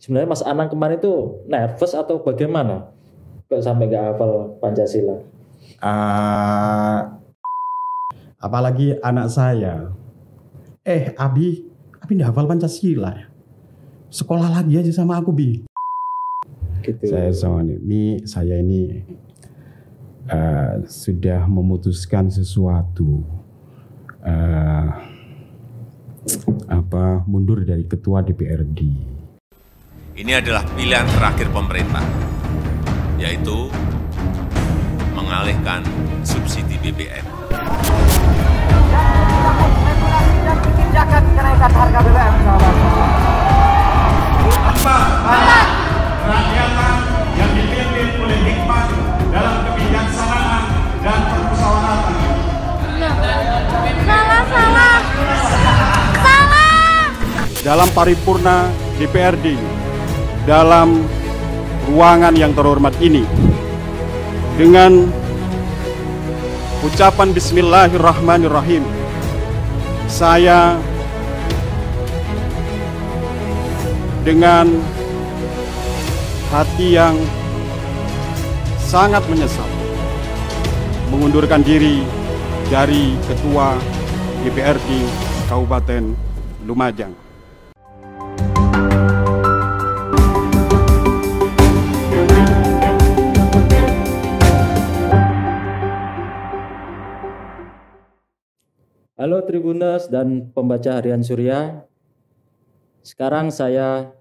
Sebenarnya Mas Anang kemarin itu nervous atau bagaimana? Kok sampai nggak hafal Pancasila? Apalagi anak saya. Abi nggak hafal Pancasila ya? Sekolah lagi aja sama aku, Bi. Gitu. Saya ini sudah memutuskan sesuatu. Mundur dari ketua DPRD. Ini adalah pilihan terakhir pemerintah, yaitu mengalihkan subsidi BBM. Kebijakan kenaikan harga BBM, Kerakyatan yang dipimpin oleh hikmat dalam kebijaksanaan dan permusyawaratan. Salah. Dalam paripurna DPRD, dalam ruangan yang terhormat ini, dengan ucapan Bismillahirrahmanirrahim, saya dengan hati yang sangat menyesal mengundurkan diri dari Ketua DPRD Kabupaten Lumajang. Halo Tribuners dan pembaca Harian Surya. Sekarang saya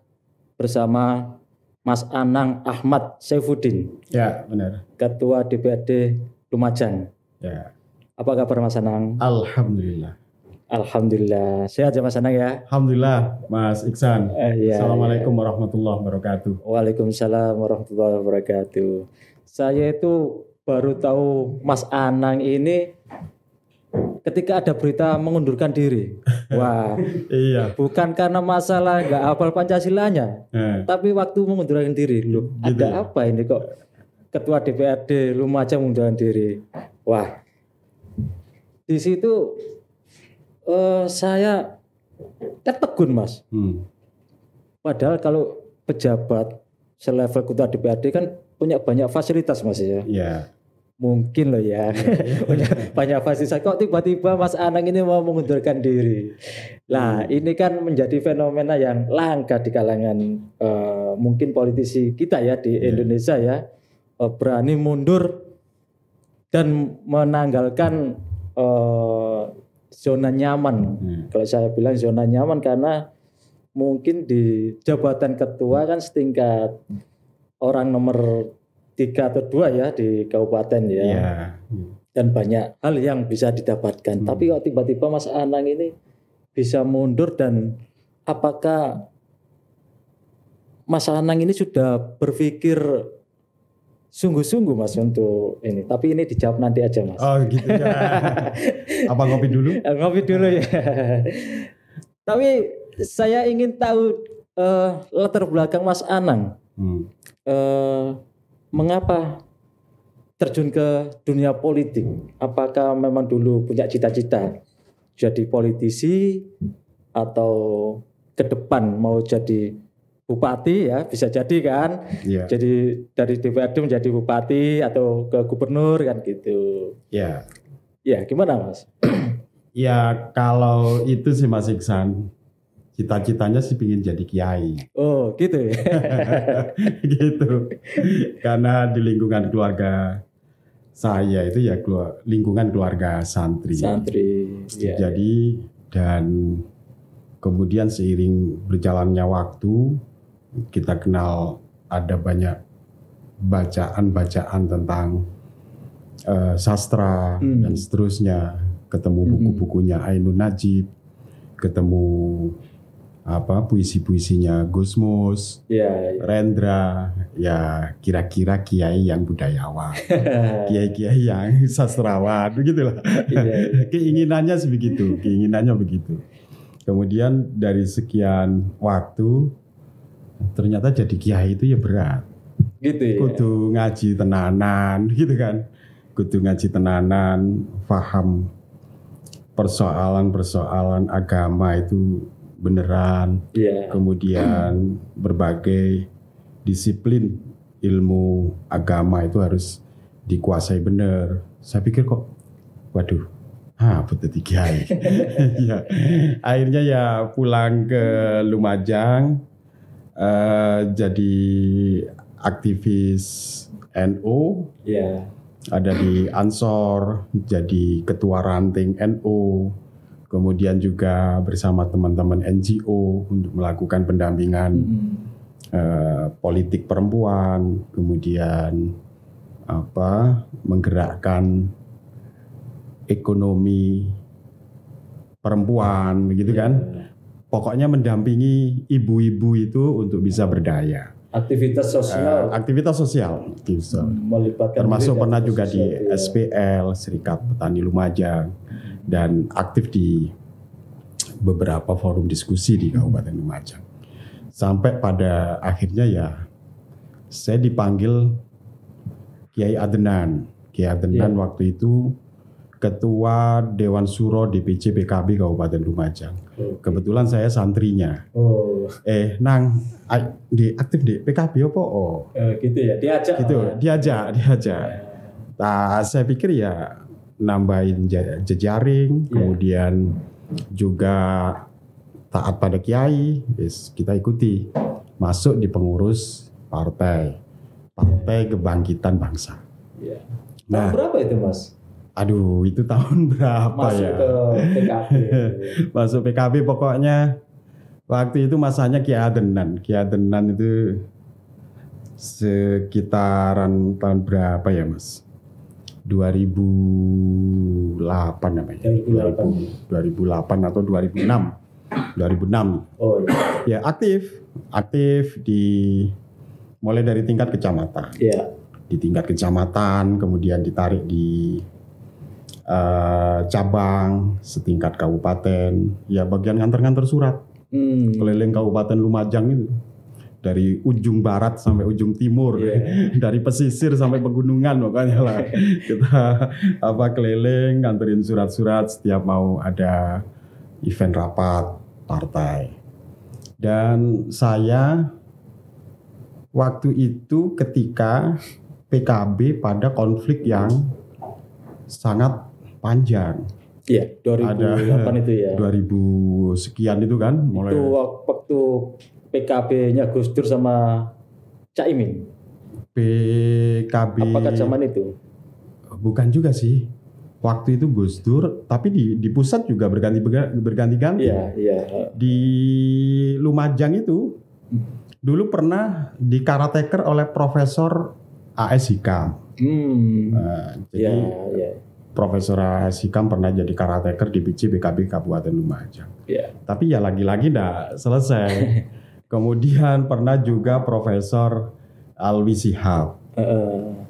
bersama Mas Anang Ahmad Saifuddin. Ya, benar. Ketua DPRD Lumajang. Ya. Apa kabar Mas Anang? Alhamdulillah. Alhamdulillah. Sehat ya Mas Anang ya? Alhamdulillah, Mas Iksan. Iya, Assalamualaikum warahmatullahi wabarakatuh. Waalaikumsalam warahmatullahi wabarakatuh. Saya itu baru tahu Mas Anang ini ketika ada berita mengundurkan diri. Wah, Iya. bukan karena masalah nggak hafal Pancasilanya, tapi waktu mengundurkan diri. Loh, Gitu ada ya? apa ini kok Ketua DPRD Lumajang mengundurkan diri? Wah, di situ saya tertegun Mas. Padahal kalau pejabat selevel Ketua DPRD kan punya banyak fasilitas Mas ya. Ya. Mungkin loh ya, punya banyak fasilitas. Kok tiba-tiba Mas Anang ini mau mengundurkan diri? Nah, ini kan menjadi fenomena yang langka di kalangan mungkin politisi kita ya di Indonesia ya, berani mundur dan menanggalkan zona nyaman. Kalau saya bilang zona nyaman karena mungkin di jabatan ketua kan setingkat orang nomor 3 atau 2 ya di kabupaten ya. Dan banyak hal yang bisa didapatkan. Tapi kok tiba-tiba Mas Anang ini bisa mundur, dan apakah Mas Anang ini sudah berpikir sungguh-sungguh Mas untuk ini? Tapi ini dijawab nanti aja Mas. Oh gitu ya. Apa ngopi dulu? Ngopi dulu ya. Tapi saya ingin tahu latar belakang Mas Anang. Mengapa terjun ke dunia politik? Apakah memang dulu punya cita-cita jadi politisi, atau ke depan mau jadi bupati ya, bisa jadi kan? Iya. Jadi dari DPRD menjadi bupati atau ke gubernur kan gitu. Ya. Ya, gimana Mas? Ya kalau itu sih Mas Iksan, cita-citanya sih pingin jadi kiai. Oh gitu ya. Gitu. Karena di lingkungan keluarga saya itu ya lingkungan keluarga santri. Ya, Jadi dan kemudian seiring berjalannya waktu kita kenal ada banyak bacaan-bacaan tentang sastra dan seterusnya. Ketemu buku-bukunya Ainun Najib, ketemu puisi-puisinya Gusmus, Rendra, ya kira-kira kiai yang budayawan, kiai-kiai yang sastrawan, begitulah. Keinginannya begitu. Kemudian dari sekian waktu, ternyata jadi kiai itu ya berat. Gitu ya. Kudu ngaji tenanan, gitu kan. Kudu ngaji tenanan, paham persoalan-persoalan agama itu beneran, Iya. kemudian berbagai disiplin ilmu agama itu harus dikuasai bener. Saya pikir kok, waduh, betul kiai. Ya, akhirnya ya pulang ke Lumajang, jadi aktivis NU. Iya. Ada di Ansor, jadi ketua ranting NU, kemudian juga bersama teman-teman NGO untuk melakukan pendampingan politik perempuan, kemudian menggerakkan ekonomi perempuan, begitu kan? Pokoknya mendampingi ibu-ibu itu untuk bisa berdaya. Aktivitas sosial. Aktivitas sosial. Melibatkan termasuk diri pernah dalam juga di sosial, ya. SPL, Serikat Petani Lumajang, dan aktif di beberapa forum diskusi di Kabupaten Lumajang. Sampai pada akhirnya ya saya dipanggil Kiai Adnan. Kiai Adnan waktu itu Ketua Dewan Suro DPC PKB Kabupaten Lumajang. Kebetulan saya santrinya. Nang aktif di PKB apa? Gitu ya, diajak. Gitu, diajak. Nah, saya pikir ya nambahin jejaring, kemudian juga taat pada kiai, kita ikuti. Masuk di pengurus Partai Kebangkitan Bangsa. Iya. Nah, Tahun berapa itu, Mas? Aduh, itu tahun berapa Masuk ya? ke PKB. Masuk PKB pokoknya waktu itu masanya Kiai Adnan. Kiai Adnan itu sekitaran tahun berapa ya, Mas? 2008 namanya. 2008 atau 2006. 2006. Oh iya. Ya, aktif di mulai dari tingkat kecamatan. Iya. Di tingkat kecamatan, kemudian ditarik di cabang, setingkat kabupaten, ya bagian nganter-nganter surat, keliling Kabupaten Lumajang itu, dari ujung barat sampai ujung timur, dari pesisir sampai pegunungan pokoknya lah, kita keliling nganterin surat-surat setiap mau ada event rapat partai. Dan saya waktu itu ketika PKB pada konflik yang sangat panjang. Iya, 2008 itu ya. 2000 sekian itu kan mulai. Itu waktu PKB-nya Gus Dur sama Caimin. PKB. Apakah zaman itu? Bukan juga sih. Waktu itu Gus Dur, tapi di pusat juga berganti-ganti. Iya. Di Lumajang itu dulu pernah dikarateker oleh Profesor A.S. Hikam. Jadi Profesor A.S. Hikam pernah jadi karateker di PKB Kabupaten Lumajang. Tapi ya lagi-lagi enggak selesai. Kemudian pernah juga Profesor Alwi Shihab.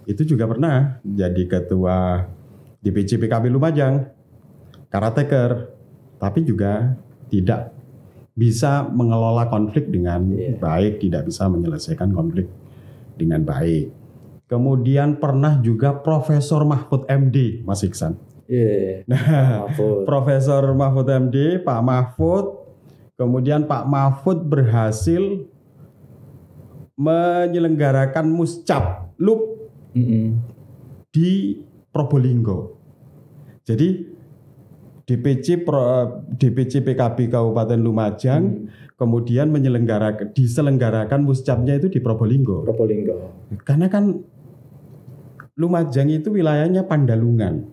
Itu juga pernah jadi ketua DPC PKB Lumajang, karateker, tapi juga tidak bisa mengelola konflik dengan baik, tidak bisa menyelesaikan konflik dengan baik. Kemudian pernah juga Profesor Mahfud MD, Mas Iksan. Nah, Profesor Mahfud MD, Pak Mahfud, kemudian Pak Mahfud berhasil menyelenggarakan Muscap Loop di Probolinggo. Jadi DPC PKB Kabupaten Lumajang kemudian diselenggarakan Muscapnya itu di Probolinggo. Karena kan Lumajang itu wilayahnya Pandalungan.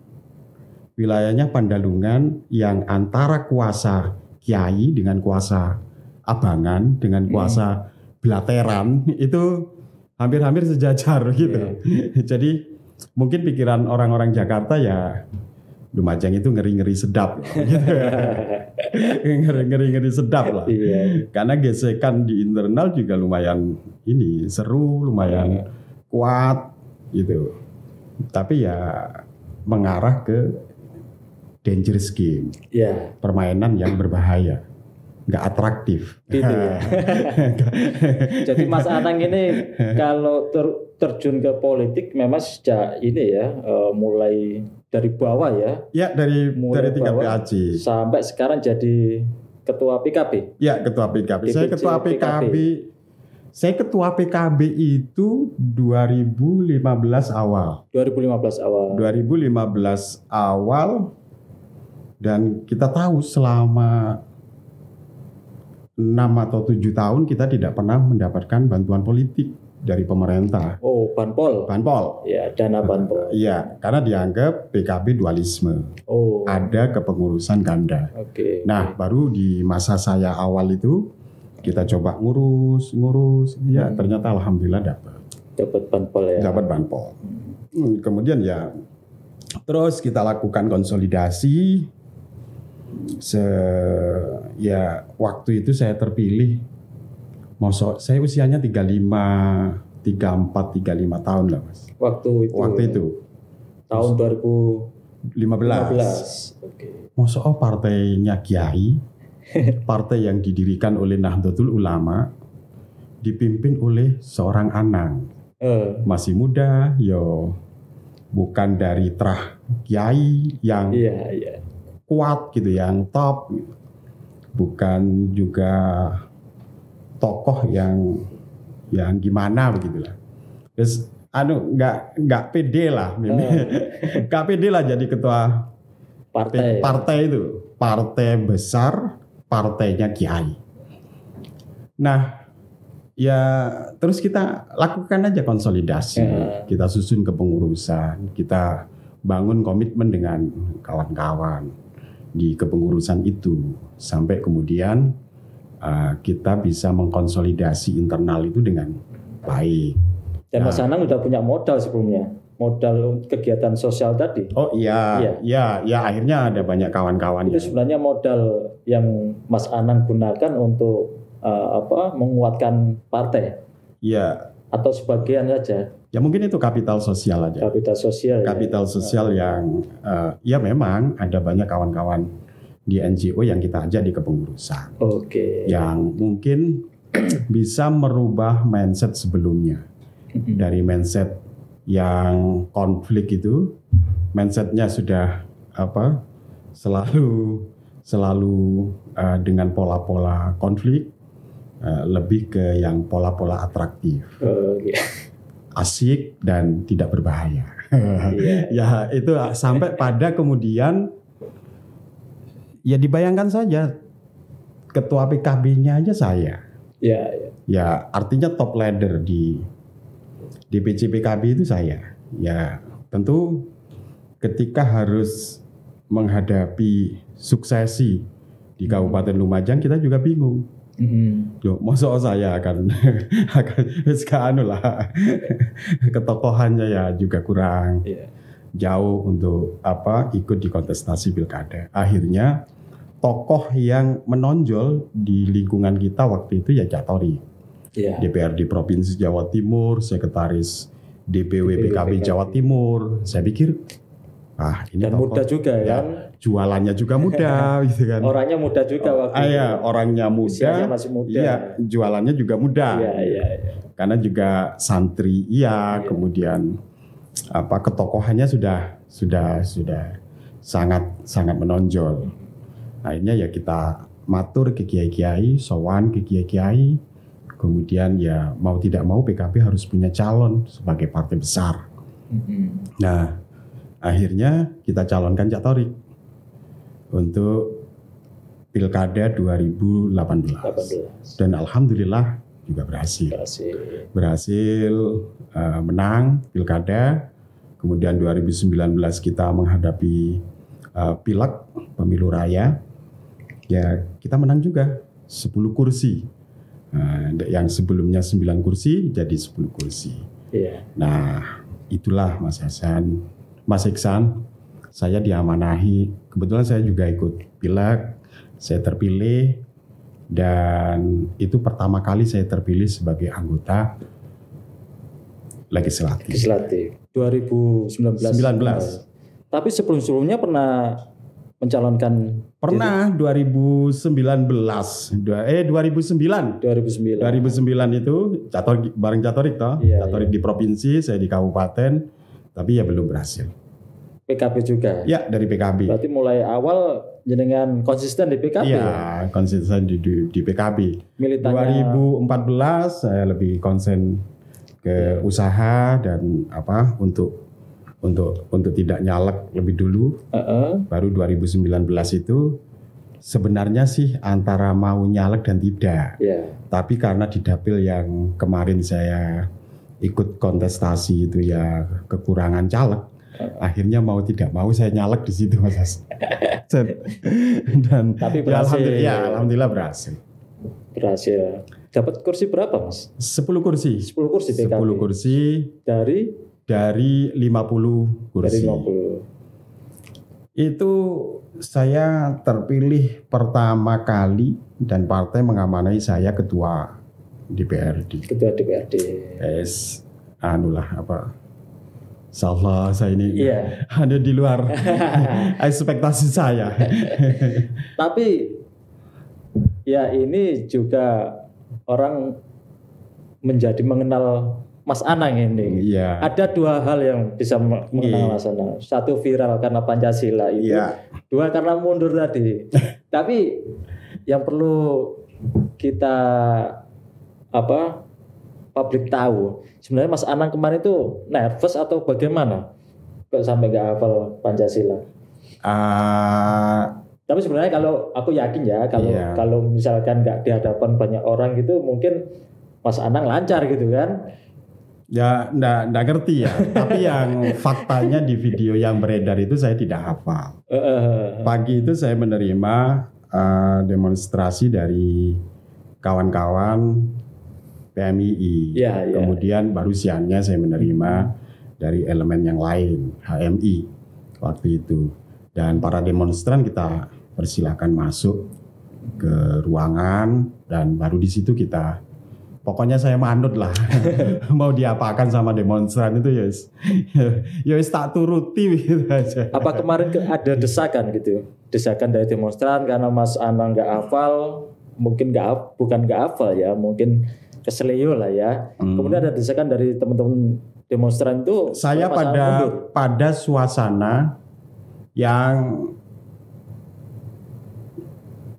Wilayahnya Pandalungan yang antara kuasa kiai dengan kuasa abangan dengan kuasa blateran itu hampir-hampir sejajar gitu. Jadi mungkin pikiran orang-orang Jakarta ya Lumajang itu ngeri-ngeri sedap loh, gitu. Ngeri-ngeri sedap lah. Karena gesekan di internal juga lumayan seru, lumayan kuat gitu. Tapi ya mengarah ke dangerous game. Permainan yang berbahaya. Nggak atraktif. Gitu ya. Jadi Mas Anang ini kalau terjun ke politik memang sejak ini ya mulai dari bawah ya. Ya dari tingkat bawah, PAC sampai sekarang jadi ketua PKB. Ya, ketua PKB. Saya ketua PKB. Saya ketua PKB itu 2015 awal. 2015 awal dan kita tahu selama 6 atau 7 tahun kita tidak pernah mendapatkan bantuan politik dari pemerintah. Oh, Banpol. Ya, dana Banpol. Iya, karena dianggap PKB dualisme. Oh. Ada kepengurusan ganda. Oke. Nah, baru di masa saya awal itu kita coba ngurus, ya ternyata alhamdulillah dapat Banpol ya. Dapat Banpol. Kemudian ya terus kita lakukan konsolidasi. Waktu itu saya terpilih. Saya usianya 35 tahun lah, Mas. Waktu itu. Tahun 2015. Oke. Masa partainya Kiai, partai yang didirikan oleh Nahdlatul Ulama, dipimpin oleh seorang Anang. Masih muda, bukan dari terah Kiai yang kuat gitu, yang top. Bukan juga tokoh yang gimana begitulah. Terus nggak pede lah, nggak pede lah jadi ketua partai itu, partai besar, partainya Kiai. Nah, ya terus kita lakukan aja konsolidasi, kita susun kepengurusan, kita bangun komitmen dengan kawan-kawan di kepengurusan itu sampai kemudian kita bisa mengkonsolidasi internal itu dengan baik. Dan Mas Anang udah punya modal sebelumnya, modal kegiatan sosial tadi. Oh iya, akhirnya ada banyak kawan-kawan. Itu sebenarnya modal yang Mas Anang gunakan untuk menguatkan partai. Iya. Atau sebagian saja. Ya mungkin itu kapital sosial aja. Kapital sosial yang memang ada banyak kawan-kawan di NGO yang kita ajak di kepengurusan. Oke. Yang mungkin bisa merubah mindset sebelumnya. Dari mindset yang konflik itu, mindsetnya sudah selalu dengan pola-pola konflik, lebih ke yang pola-pola atraktif. Asik dan tidak berbahaya. Ya itu sampai pada kemudian ya dibayangkan saja ketua PKB-nya aja saya. Ya artinya top leader di DPC PKB itu saya. Ya tentu ketika harus menghadapi suksesi di Kabupaten Lumajang kita juga bingung. Masa saya akan ketokohannya ya juga kurang jauh untuk ikut di kontestasi pilkada. Akhirnya tokoh yang menonjol di lingkungan kita waktu itu ya Cak Torik, DPRD Provinsi Jawa Timur, Sekretaris DPW PKB Jawa Timur. Saya pikir ini dan muda juga ya, jualannya juga muda gitu kan. Orangnya muda juga waktu itu. Orangnya muda. Usianya masih muda. Iya, jualannya juga muda. Karena juga santri kemudian ketokohannya sudah sangat menonjol. Akhirnya ya kita matur ke kiai-kiai, sowan ke kiai-kiai. Kemudian ya mau tidak mau PKB harus punya calon sebagai partai besar. Nah, akhirnya kita calonkan Cak Torik untuk Pilkada 2018. Dan alhamdulillah juga berhasil menang Pilkada. Kemudian 2019 kita menghadapi Pileg, pemilu raya. Ya kita menang juga 10 kursi. Yang sebelumnya 9 kursi jadi 10 kursi. Nah itulah Mas Iksan, saya diamanahi, kebetulan saya juga ikut Pileg, saya terpilih, dan itu pertama kali saya terpilih sebagai anggota legislatif 2019. Tapi sebelumnya pernah mencalonkan? Pernah, 2009 itu bareng Cak Torik toh. Cak Torik di provinsi, saya di kabupaten, tapi ya belum berhasil. PKB juga. Ya, dari PKB. Berarti mulai awal jenengan konsisten di PKB. Iya, konsisten di PKB. Militannya 2014 saya lebih konsen ke usaha dan untuk tidak nyalek lebih dulu. Baru 2019 itu sebenarnya sih antara mau nyalek dan tidak. Tapi karena di dapil yang kemarin saya ikut kontestasi itu ya kekurangan caleg. Akhirnya mau tidak mau saya nyalek di situ, Mas. Dan tapi berhasil. Alhamdulillah berhasil. Berhasil. Dapat kursi berapa, Mas? 10 kursi. 10 kursi PKB. 10 kursi dari 50 kursi. Dari 50. Itu saya terpilih pertama kali dan partai mengamanai saya ketua DPRD. Ketua DPRD. Salah saya ini ada di luar ekspektasi saya. Tapi ya ini juga orang menjadi mengenal Mas Anang ini. Iya. Ada 2 hal yang bisa mengenal Mas Anang. 1 viral karena Pancasila itu. 2 karena mundur tadi. Tapi yang perlu kita publik tahu, sebenarnya Mas Anang kemarin itu nervous atau bagaimana kok sampai nggak hafal Pancasila? Tapi sebenarnya kalau aku yakin ya, kalau misalkan nggak di hadapan banyak orang gitu, mungkin Mas Anang lancar gitu kan? Ya, nggak ngerti ya. Tapi yang faktanya di video yang beredar itu saya tidak hafal. Pagi itu saya menerima demonstrasi dari kawan-kawan PMII. Kemudian baru siangnya saya menerima dari elemen yang lain, HMI waktu itu. Dan para demonstran kita persilahkan masuk ke ruangan dan baru di situ kita, pokoknya saya manut lah. Mau diapakan sama demonstran itu ya tak turuti gitu aja. Apa kemarin ada desakan gitu? Desakan dari demonstran karena Mas Anang nggak hafal, mungkin bukan nggak hafal ya, mungkin keselio lah ya. Kemudian ada desakan dari teman-teman demonstran itu. Saya pada suasana yang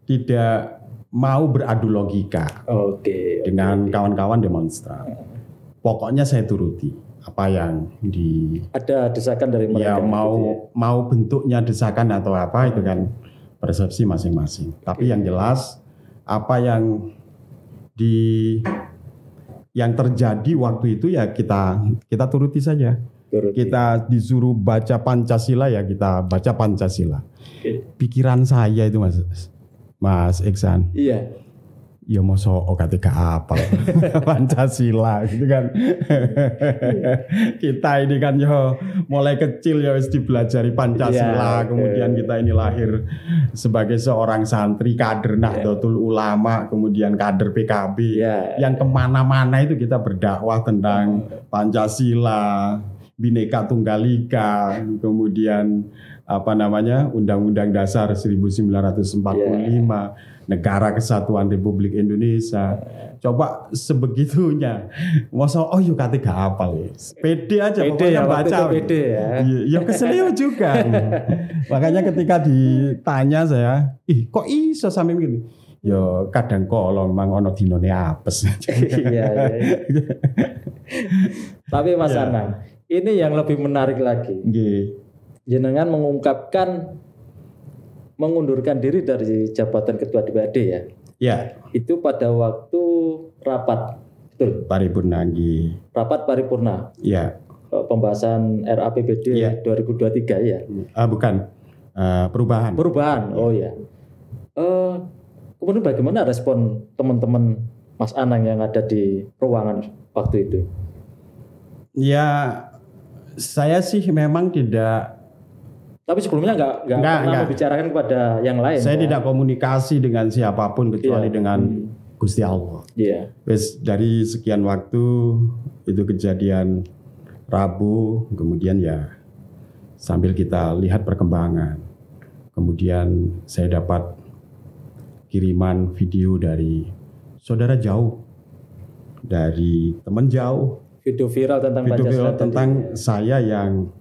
tidak mau beradu logika dengan kawan-kawan demonstran. Pokoknya saya turuti apa yang ada desakan dari mereka. Ya mau bentuknya desakan atau apa itu kan persepsi masing-masing. Tapi yang jelas apa yang terjadi waktu itu ya kita turuti saja. Kita disuruh baca Pancasila ya kita baca Pancasila. Pikiran saya itu Mas Iksan. Iya. Ya mosok ketika apa Pancasila gitu kan. Kita ini kan mulai kecil wis dipelajari Pancasila, kemudian kita ini lahir sebagai seorang santri kader Nahdlatul Ulama, kemudian kader PKB yang kemana-mana itu kita berdakwah tentang Pancasila, Bhinneka Tunggal Ika, kemudian Undang-Undang Dasar 1945, Negara Kesatuan Republik Indonesia. Coba sebegitunya. Masa yuk kata gak hafal. Pede aja pokoknya baca. Pede ya. Ya keselio juga. Makanya ketika ditanya saya, kok iso sampe begini? Ya kadang kalau memang ono dinone apes. Iya. Tapi Mas Anang, ini yang lebih menarik lagi. Jenengan mengundurkan diri dari jabatan ketua DPRD ya? Ya. Itu pada waktu rapat, betul? Paripurna. Rapat paripurna. Ya. Pembahasan RAPBD 2023 ya? Bukan. Perubahan. Oh ya. Kemudian bagaimana respon teman-teman Mas Anang yang ada di ruangan waktu itu? Ya, saya sih memang tidak. Tapi sebelumnya nggak pernah membicarakan kepada yang lain. Saya tidak komunikasi dengan siapapun kecuali dengan Gusti Allah. Iya. Dari sekian waktu itu kejadian Rabu, kemudian ya sambil kita lihat perkembangan. Kemudian saya dapat kiriman video dari saudara jauh, dari teman jauh. Video viral tentang Pancasila tentang saya yang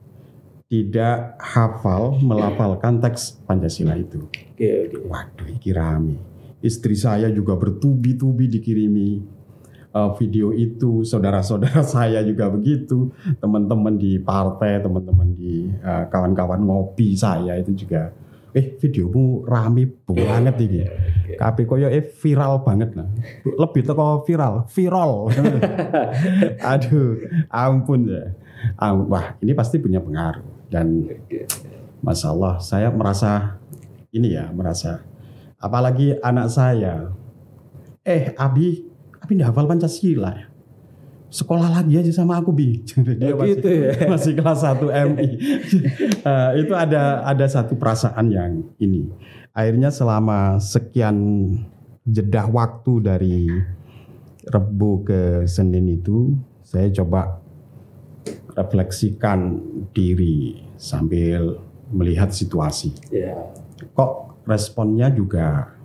tidak hafal melafalkan teks Pancasila itu. Oke. Waduh, iki rame. Istri saya juga bertubi-tubi dikirimi video itu, saudara-saudara saya juga begitu, teman-teman di partai, teman-teman di kawan-kawan ngopi saya itu juga, videomu rame banget ini. Kabeh koyo viral banget lah. Lebih teko viral. Aduh, ampun ya. Wah, ini pasti punya pengaruh. Dan Masya Allah, saya merasa apalagi anak saya, Abi nggak hafal Pancasila ya, sekolah lagi aja sama aku Bi. Dia masih kelas 1 MI. Itu ada satu perasaan yang ini. Akhirnya selama sekian jeda waktu dari Rebu ke Senin itu, saya coba refleksikan diri sambil melihat situasi. Kok responnya juga,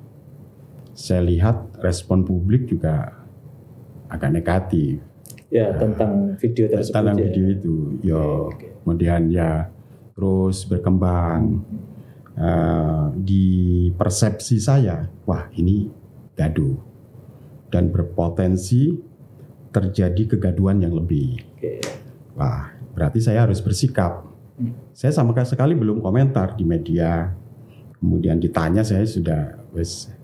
saya lihat respon publik juga agak negatif. Tentang video tersebut. Tentang video itu. Kemudian terus berkembang. Di persepsi saya, wah ini gaduh. Dan berpotensi terjadi kegaduhan yang lebih. Wah, berarti saya harus bersikap. Saya sama sekali belum komentar di media. Kemudian ditanya, saya sudah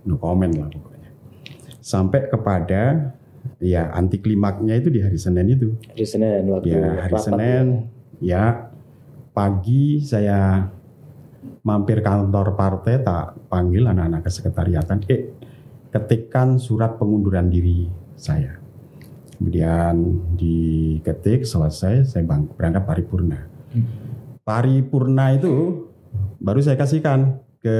no comment lah pokoknya. Sampai kepada anti klimaknya itu di hari Senin itu. Hari Senin waktu hari Senin pagi saya mampir kantor partai, tak panggil anak-anak kesekretariatan, ketikkan surat pengunduran diri saya. Kemudian diketik, selesai, saya berangkat paripurna. Paripurna itu baru saya kasihkan ke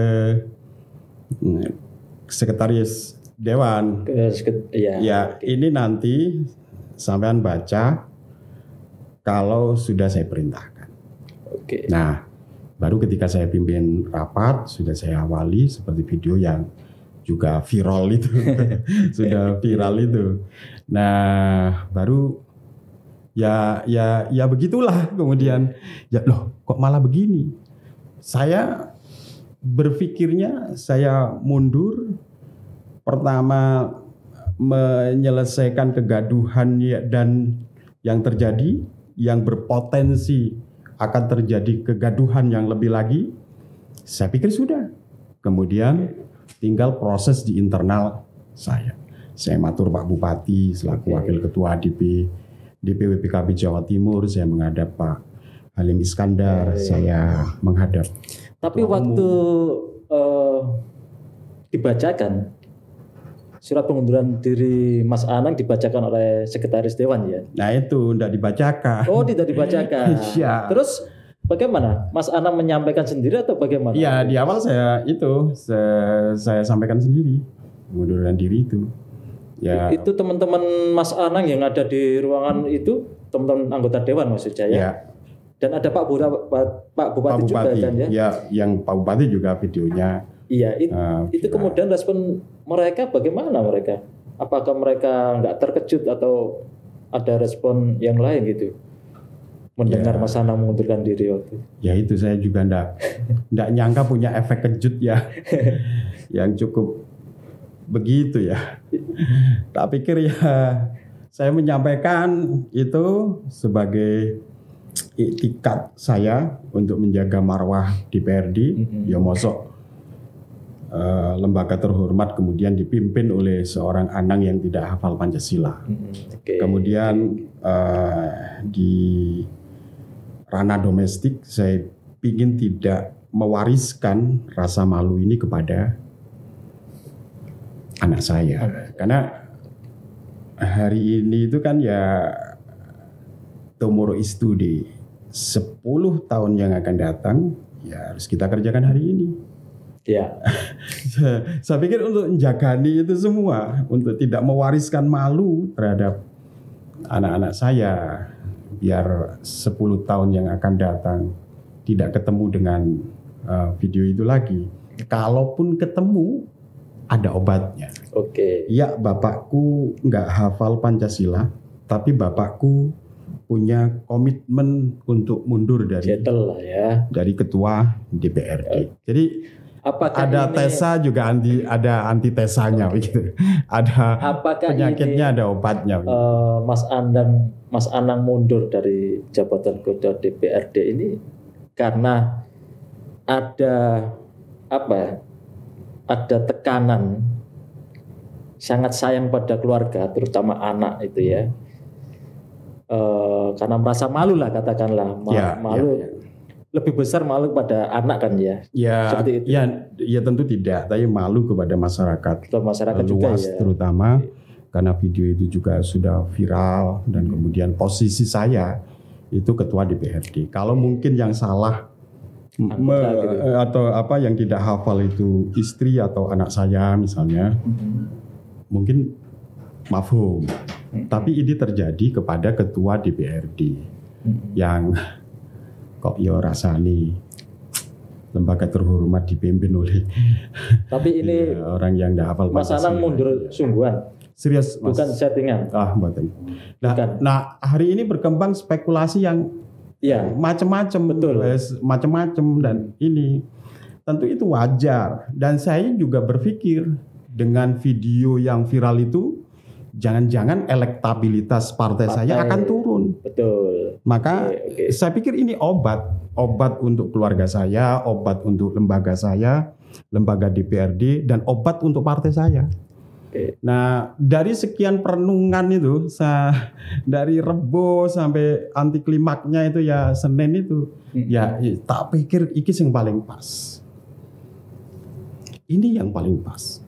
sekretaris Dewan. Ini nanti sampean baca kalau sudah saya perintahkan. Nah, baru ketika saya pimpin rapat, sudah saya awali seperti video yang juga viral itu. Sudah viral itu. Nah, baru ya begitulah kemudian. Kok malah begini? Saya berpikirnya saya mundur. Pertama menyelesaikan kegaduhan dan yang terjadi, yang berpotensi akan terjadi kegaduhan yang lebih lagi. Saya pikir sudah. Kemudian tinggal proses di internal saya. Saya matur Pak Bupati selaku Wakil Ketua DPW PKB Jawa Timur, saya menghadap Pak Halim Iskandar, saya menghadap. Tapi waktu dibacakan surat pengunduran diri Mas Anang dibacakan oleh Sekretaris Dewan ya? Nah itu tidak dibacakan. Oh, tidak dibacakan. Iya. Terus bagaimana? Mas Anang menyampaikan sendiri atau bagaimana? Iya, di awal saya sampaikan sendiri pengunduran diri itu. Ya. Itu teman-teman Mas Anang yang ada di ruangan itu, teman-teman anggota Dewan maksudnya ya? Ya. Dan ada Pak Bupati juga kan ya? Ya, yang Pak Bupati juga videonya. Iya, itu kemudian respon mereka bagaimana mereka? Apakah mereka nggak terkejut atau ada respon yang lain gitu? Mendengar Mas Anang mengundurkan diri waktu. Ya itu saya juga nggak nyangka punya efek kejut ya, yang cukup begitu ya. Tak pikir saya menyampaikan itu sebagai iktikat saya untuk menjaga marwah DPRD. Ya mosok lembaga terhormat kemudian dipimpin oleh seorang Anang yang tidak hafal Pancasila. Kemudian di ranah domestik saya ingin tidak mewariskan rasa malu ini kepada anak saya. Karena hari ini itu kan ya tomorrow is today. 10 tahun yang akan datang ya harus kita kerjakan hari ini. Ya. Saya pikir untuk menjagani itu semua, untuk tidak mewariskan malu terhadap anak-anak saya, biar 10 tahun yang akan datang tidak ketemu dengan video itu lagi. Kalaupun ketemu, ada obatnya. Oke. Ya, bapakku nggak hafal Pancasila, tapi bapakku punya komitmen untuk mundur Settle lah ya. dari ketua DPRD. Jadi Apakah ada ini, tesa juga ada antitesanya begitu. Ada apakah penyakitnya, ini, ada obatnya. Mas Anang mundur dari jabatan ketua DPRD ini karena ada ada tekanan sangat sayang pada keluarga, terutama anak itu ya, karena merasa malu lah katakanlah, malu. Lebih besar malu pada anak kan ya? Ya, seperti itu. Ya tentu tidak, tapi malu kepada masyarakat. Masyarakat luas juga ya. Terutama karena video itu juga sudah viral dan kemudian posisi saya itu ketua DPRD. Kalau mungkin yang salah atau apa yang tidak hafal itu istri atau anak saya misalnya, mungkin mafhum. Tapi ini terjadi kepada ketua DPRD yang kok yo rasani lembaga terhormat dipimpin oleh tapi ini orang yang tidak hafal Mas Anang mundur sungguhan, serius Mas. bukan settingan. Mboten. Nah, hari ini berkembang spekulasi yang macam-macam, betul, macam-macam, dan ini tentu itu wajar, dan saya juga berpikir dengan video yang viral itu jangan-jangan elektabilitas partai saya akan turun. Betul. Maka saya pikir ini obat untuk keluarga saya, obat untuk lembaga saya, lembaga DPRD, dan obat untuk partai saya. Nah, dari sekian perenungan itu, dari Rebo sampai anti klimaknya itu ya Senin itu, ya tak pikir ini yang paling pas. Ini yang paling pas.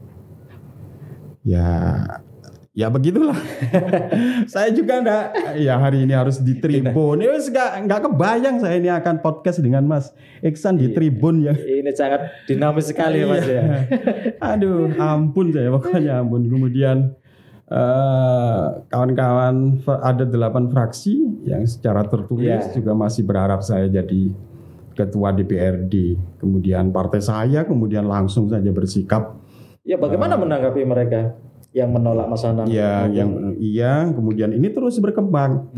Ya begitulah. Saya juga hari ini harus di Tribun. Nggak kebayang saya ini akan podcast dengan Mas Iksan di Tribun ya. Ini sangat dinamis sekali Mas ya. Aduh, ampun saya pokoknya ampun. Kemudian kawan-kawan ada 8 fraksi yang secara tertulis juga masih berharap saya jadi ketua DPRD. Kemudian partai saya kemudian langsung saja bersikap. Ya bagaimana menanggapi mereka yang menolak Mas Anang? Kemudian ini terus berkembang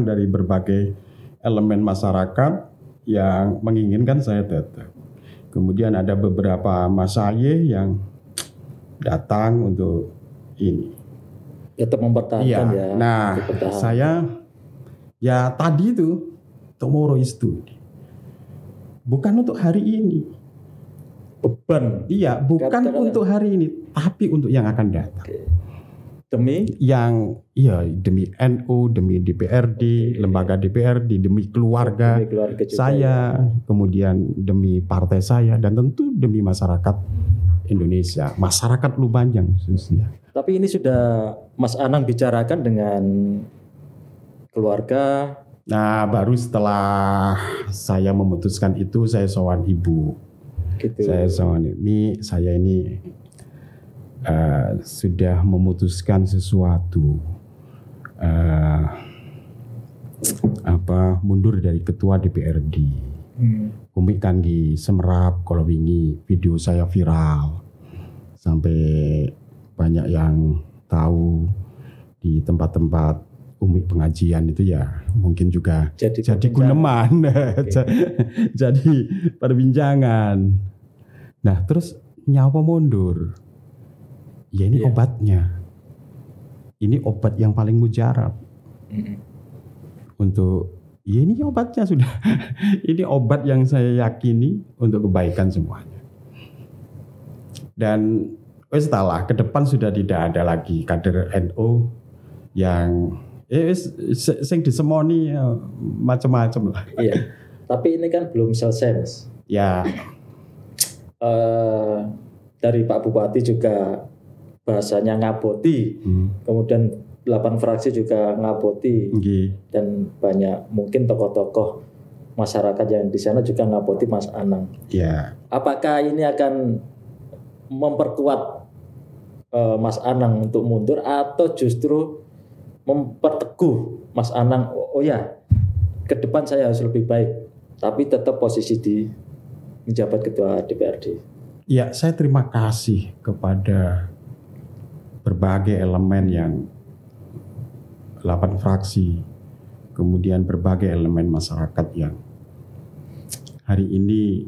dari berbagai elemen masyarakat yang menginginkan saya tetap. Kemudian ada beberapa masayih yang datang untuk ini. Tetap mempertahankan ya. Nah, saya tadi itu tomorrow is today. Bukan untuk hari ini. Beban. Bukan untuk hari ini, tapi untuk yang akan datang. Demi NU, demi DPRD, lembaga DPRD, demi keluarga saya, kemudian demi partai saya, dan tentu demi masyarakat Indonesia, masyarakat Lumajang khususnya. Tapi ini sudah Mas Anang bicarakan dengan keluarga. Nah, baru setelah saya memutuskan itu, saya sowan ibu. Saya ini sudah memutuskan sesuatu, mundur dari ketua DPRD. Umi kan di Semerap kalau wingi video saya viral sampai banyak yang tahu di tempat-tempat Umi pengajian itu ya mungkin juga jadi guneman, jadi perbincangan. Nah terus nyawa mundur, ya ini obatnya, ini obat yang paling mujarab untuk, ya ini obatnya sudah, ini obat yang saya yakini untuk kebaikan semuanya. Dan setelah ke depan sudah tidak ada lagi kader NU yang sing disemoni macam-macam lah. Iya. Tapi ini kan belum selesai, Mas. Ya. Dari Pak Bupati juga bahasanya ngaboti. Kemudian 8 fraksi juga ngaboti. Dan banyak mungkin tokoh-tokoh masyarakat yang di sana juga ngaboti Mas Anang. Ya. Apakah ini akan memperkuat Mas Anang untuk mundur atau justru memperteguh Mas Anang, ke depan saya harus lebih baik, tapi tetap posisi di menjabat ketua DPRD. Ya, saya terima kasih kepada berbagai elemen yang 8 fraksi, kemudian berbagai elemen masyarakat yang hari ini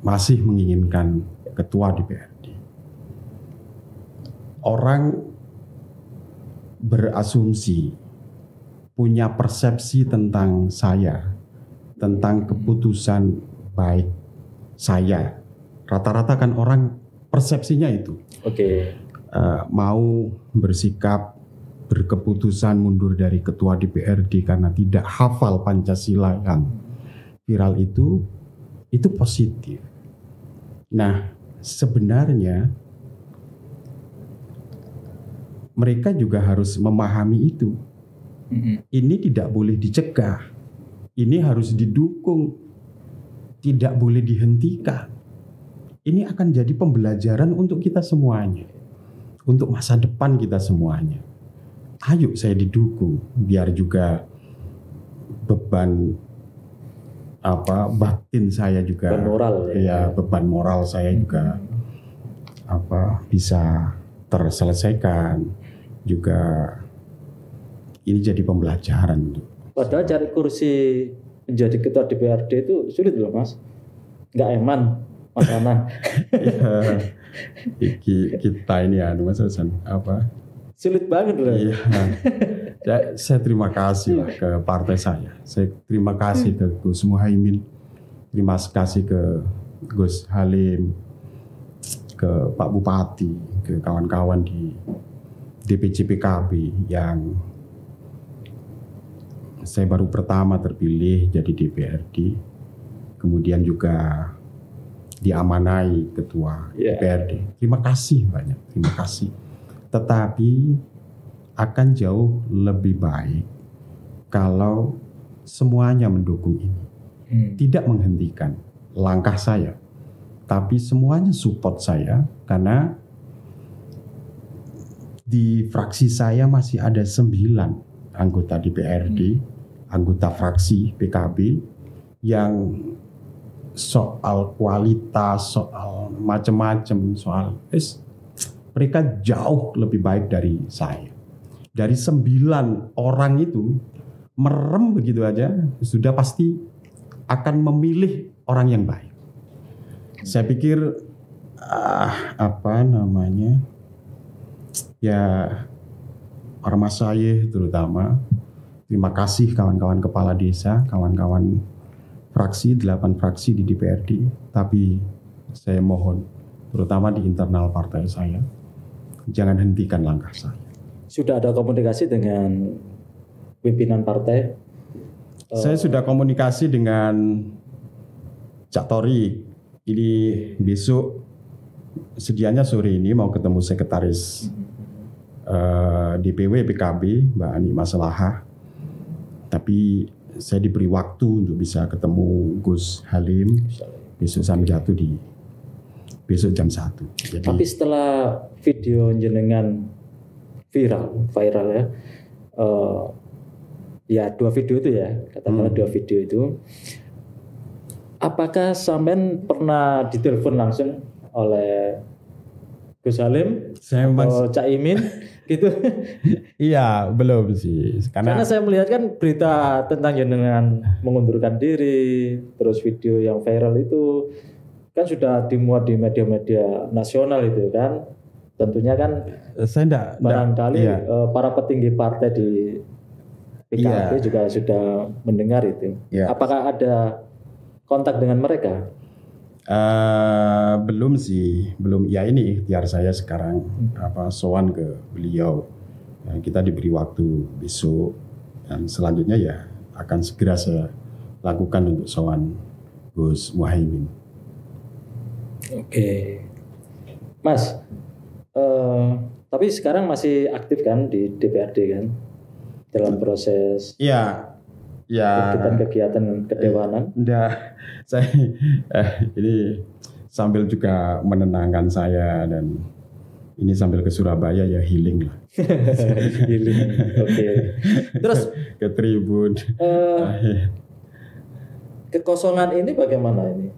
masih menginginkan ketua DPRD. Orang berasumsi, punya persepsi tentang saya, tentang keputusan baik saya. Rata-rata kan orang persepsinya itu. Mau bersikap, berkeputusan mundur dari ketua DPRD karena tidak hafal Pancasila yang viral itu positif. Nah, sebenarnya mereka juga harus memahami itu. Ini tidak boleh dicegah. Ini harus didukung. Tidak boleh dihentikan. Ini akan jadi pembelajaran untuk kita semuanya. Untuk masa depan kita semuanya. Ayo saya didukung biar juga beban batin saya juga beban moral saya juga bisa terselesaikan juga. Ini jadi pembelajaran. Padahal cari kursi menjadi ketua DPRD itu sulit loh Mas, nggak eman makanan. Kita ini Mas Hasan sulit banget loh. Saya terima kasih lah ke partai saya. Saya terima kasih ke Gus Muhaimin, terima kasih ke Gus Halim, ke Pak Bupati, ke kawan-kawan di DPC PKB yang saya baru pertama terpilih jadi DPRD, kemudian juga diamanai ketua DPRD. Terima kasih banyak, terima kasih. Tetapi akan jauh lebih baik kalau semuanya mendukung ini, tidak menghentikan langkah saya, tapi semuanya support saya karena di fraksi saya masih ada 9 anggota DPRD, anggota fraksi PKB yang soal kualitas, soal macam-macam, mereka jauh lebih baik dari saya. Dari 9 orang itu merem begitu aja, sudah pasti akan memilih orang yang baik. Saya pikir Ormas saya terutama, terima kasih kawan-kawan kepala desa, kawan-kawan fraksi, 8 fraksi di DPRD, tapi saya mohon terutama di internal partai saya, jangan hentikan langkah saya. Sudah ada komunikasi dengan pimpinan partai? Saya sudah komunikasi dengan Cak Tori. Ini besok sedianya sore ini mau ketemu sekretaris DPW PKB Mbak Ani Maslahah. Tapi saya diberi waktu untuk bisa ketemu Gus Halim besok besok jam 1. Jadi, tapi setelah video jenengan viral ya, 2 video itu ya, katakanlah 2 video itu, apakah sampean pernah ditelepon langsung oleh Gus Halim atau Cak Imin gitu? Iya, belum sih. Karena saya melihat kan berita tentang jenengan mengundurkan diri, terus video yang viral itu kan sudah dimuat di media-media nasional itu kan. Tentunya kan barangkali para petinggi partai di PKB juga sudah mendengar itu. Apakah ada kontak dengan mereka? Belum sih, belum. Ya ini ikhtiar saya sekarang sowan ke beliau. Kita diberi waktu besok dan selanjutnya ya akan segera saya lakukan untuk sowan Gus Muhaimin. Oke, Mas. Tapi sekarang masih aktif kan di DPRD kan dalam proses kegiatan kedewanan? Saya ini sambil juga menenangkan saya dan ini sambil ke Surabaya ya healing lah. Healing, oke. Terus ke Tribun. Kekosongan ini bagaimana ini?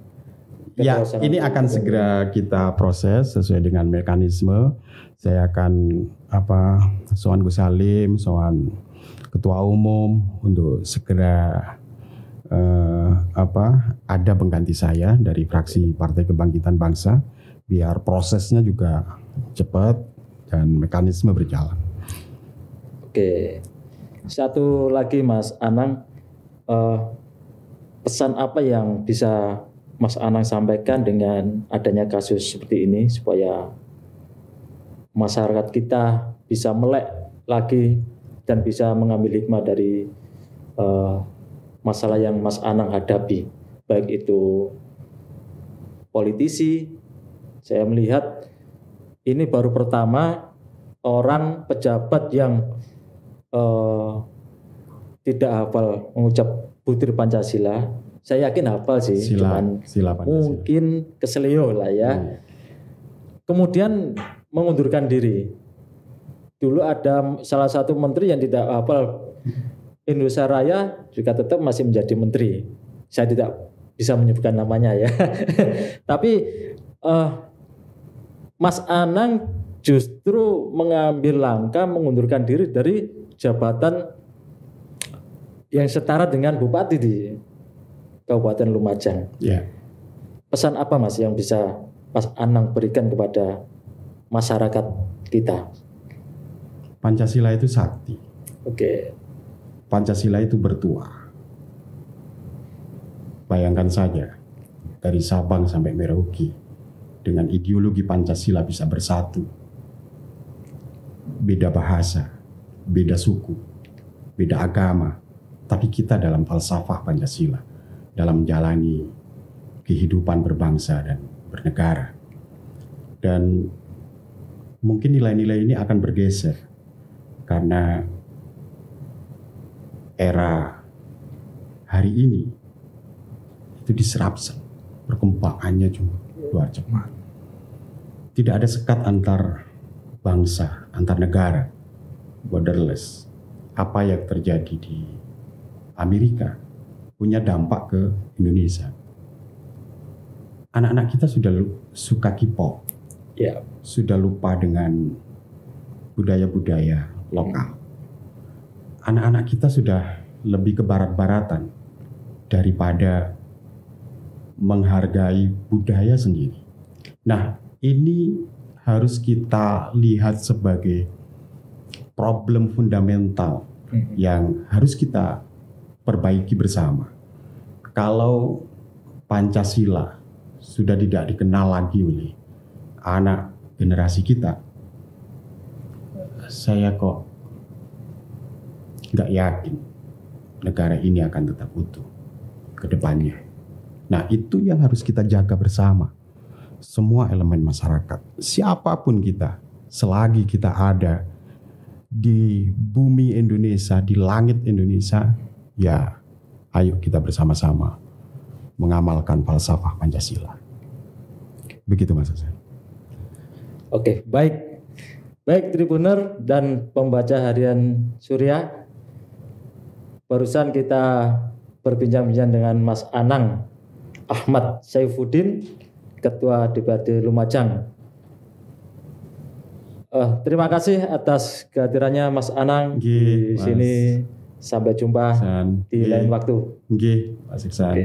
Ya, ini akan segera kita proses sesuai dengan mekanisme. Saya akan sowan Gus Halim, sowan ketua umum untuk segera ada pengganti saya dari fraksi Partai Kebangkitan Bangsa biar prosesnya juga cepat dan mekanisme berjalan. Oke, satu lagi Mas Anang, pesan apa yang bisa Mas Anang sampaikan dengan adanya kasus seperti ini supaya masyarakat kita bisa melek lagi dan bisa mengambil hikmah dari masalah yang Mas Anang hadapi, baik itu politisi. Saya melihat ini baru pertama orang pejabat yang tidak hafal mengucap butir Pancasila. Saya yakin hafal sih, Sila Pancasila. Mungkin keselio lah ya. Kemudian mengundurkan diri. Dulu ada salah satu menteri yang tidak hafal Indonesia Raya juga tetap masih menjadi menteri. Saya tidak bisa menyebutkan namanya ya. Tapi Mas Anang justru mengambil langkah mengundurkan diri dari jabatan yang setara dengan bupati di Kabupaten Lumajang. Ya. Pesan apa Mas yang bisa Mas Anang berikan kepada masyarakat kita? Pancasila itu sakti. Oke. Pancasila itu bertuah. Bayangkan saja dari Sabang sampai Merauke dengan ideologi Pancasila bisa bersatu. Beda bahasa, beda suku, beda agama, tapi kita dalam falsafah Pancasila, dalam menjalani kehidupan berbangsa dan bernegara. Dan mungkin nilai-nilai ini akan bergeser karena era hari ini itu disruption, perkembangannya juga luar cepat. Tidak ada sekat antar bangsa, antar negara, borderless. Apa yang terjadi di Amerika punya dampak ke Indonesia. Anak-anak kita sudah suka K-pop, Ya. sudah lupa dengan budaya-budaya lokal. Anak-anak kita sudah lebih ke barat-baratan daripada menghargai budaya sendiri. Nah, ini harus kita lihat sebagai problem fundamental yang harus kita perbaiki bersama. Kalau Pancasila sudah tidak dikenal lagi oleh anak generasi kita, saya kok nggak yakin negara ini akan tetap utuh ke depannya. Nah, itu yang harus kita jaga bersama. Semua elemen masyarakat, siapapun kita, selagi kita ada di bumi Indonesia, di langit Indonesia, ya ayo kita bersama-sama mengamalkan falsafah Pancasila. Begitu Mas Hasan. Oke, baik. Baik Tribuner dan pembaca harian Surya. Barusan kita berbincang-bincang dengan Mas Anang Ahmad Saifuddin, Ketua DPRD Lumajang. Terima kasih atas kehadirannya Mas Anang di sini. Sampai jumpa di lain waktu. Mas Iksan.